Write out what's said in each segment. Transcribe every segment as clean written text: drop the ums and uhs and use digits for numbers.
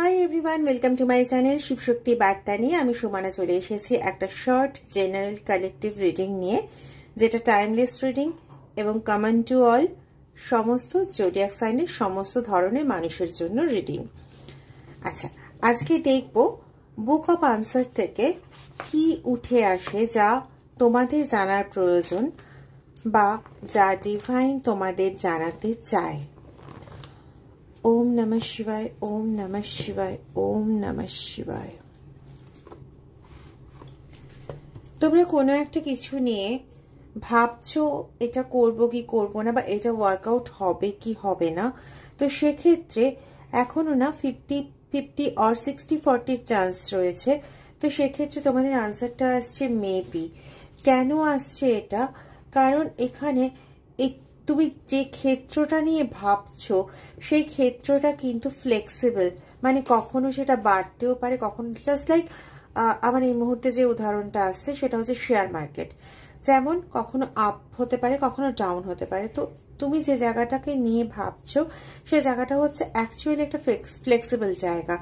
Hi everyone, welcome to my channel Shivshakti বার্তা নিয়ে আমি সুমনা চলে এসেছি একটা শর্ট জেনারেল কালেকটিভ রিডিং নিয়ে, যেটা টাইমলেস রিডিং এবং কমন টু অল সমস্ত জোডিয়াক সাইনের সমস্ত ধরনের মানুষের জন্য রিডিং। আচ্ছা, আজকে দেখব বুক অফ আনসার থেকে কি উঠে আসে যা তোমাদের জানার প্রয়োজন বা যা ডিভাইন তোমাদের জানাতে চায়। ওম নমঃ শিবায়, ওম নমঃ শিবায়, ওম নমঃ শিবায়। তোমরা কোনো একটা কিছু নিয়ে ভাবছো এটা করব কি করব না, বা এটা ওয়ার্কআউট হবে কি হবে না। তো সেক্ষেত্রে এখনো না 50-50 or 60-40 চান্স রয়েছে। তো সেক্ষেত্রে তোমাদের আনসারটা আসছে মেবি। কেন আসছে এটা? কারণ এখানে তুমি যে ক্ষেত্রটা নিয়ে ভাবছো সেই ক্ষেত্রটা কিন্তু ফ্লেক্সিবল, মানে কখনো সেটা বাড়তেও পারে, কখনো জাস্ট লাইক আমার এই মুহূর্তে যে উদাহরণটা আসছে সেটা হচ্ছে শেয়ার মার্কেট। যেমন কখনো আপ হতে পারে, কখনো ডাউন হতে পারে। তো তুমি যে জায়গাটাকে নিয়ে ভাবছো সেই জায়গাটা হচ্ছে অ্যাকচুয়ালি একটা ফ্লেক্সিবল জায়গা।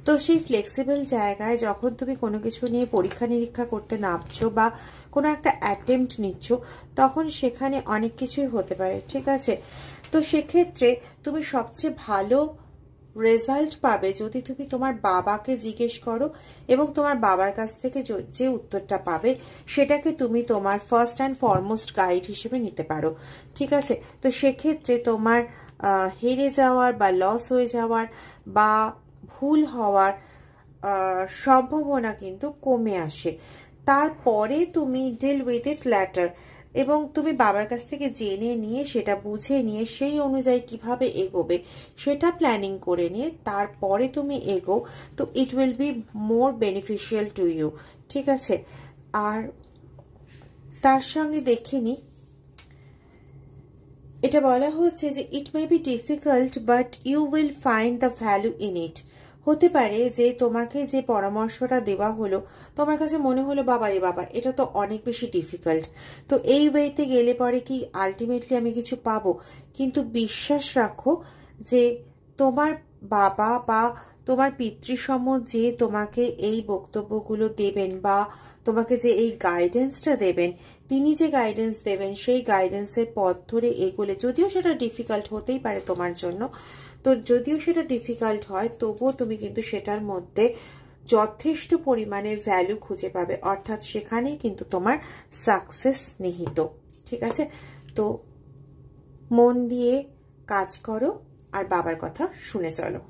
তো সেই ফ্লেক্সিবল জায়গায় যখন তুমি কোনো কিছু নিয়ে পরীক্ষা নিরীক্ষা করতে নামছো বা কোনো একটা অ্যাটেম্পট নিচ্ছ, তখন সেখানে অনেক কিছুই হতে পারে, ঠিক আছে? তো সেক্ষেত্রে তুমি সবচেয়ে ভালো রেজাল্ট পাবে যদি তুমি তোমার বাবাকে জিজ্ঞেস করো, এবং তোমার বাবার কাছ থেকে যে উত্তরটা পাবে সেটাকে তুমি তোমার ফার্স্ট অ্যান্ড ফরমোস্ট গাইড হিসেবে নিতে পারো, ঠিক আছে? তো সেক্ষেত্রে তোমার হেরে যাওয়ার বা লস হয়ে যাওয়ার বা ভুল হওয়ার সম্ভাবনা কিন্তু কমে আসে। তারপরে তুমি ডিল উইথ ইট ল্যাটার, এবং তুমি বাবার কাছ থেকে জেনে নিয়ে সেটা বুঝে নিয়ে সেই অনুযায়ী কিভাবে এগোবে সেটা প্ল্যানিং করে নিয়ে তারপরে তুমি এগো। তো it will be more beneficial to you, ঠিক আছে? আর তার সঙ্গে দেখে নি, এটা বলা হচ্ছে যে it may be difficult but you will find the value in it. হতে পারে যে তোমাকে যে পরামর্শটা দেওয়া হলো তোমার কাছে মনে হলো বাবা রে বাবা, এটা তো অনেক বেশি ডিফিকাল্ট, তো এই ওয়েতে গেলে পরে কি আলটিমেটলি আমি কিছু পাবো? কিন্তু বিশ্বাস রাখো যে তোমার বাবা বা তোমার পিতৃসম যে তোমাকে এই বক্তব্যগুলো দেবেন বা তোমাকে যে এই গাইডেন্সটা দেবেন, তিনি যে গাইডেন্স দেবেন সেই গাইডেন্সের পথ ধরে এগোলে, যদিও সেটা ডিফিকাল্ট হতেই পারে তোমার জন্য, তো যদিও সেটা ডিফিকাল্ট হয় তবুও তুমি কিন্তু সেটার মধ্যে যথেষ্ট পরিমাণে ভ্যালু খুঁজে পাবে, অর্থাৎ সেখানেই কিন্তু তোমার সাকসেস নিহিত, ঠিক আছে? তো মন দিয়ে কাজ করো আর বাবার কথা শুনে চলো।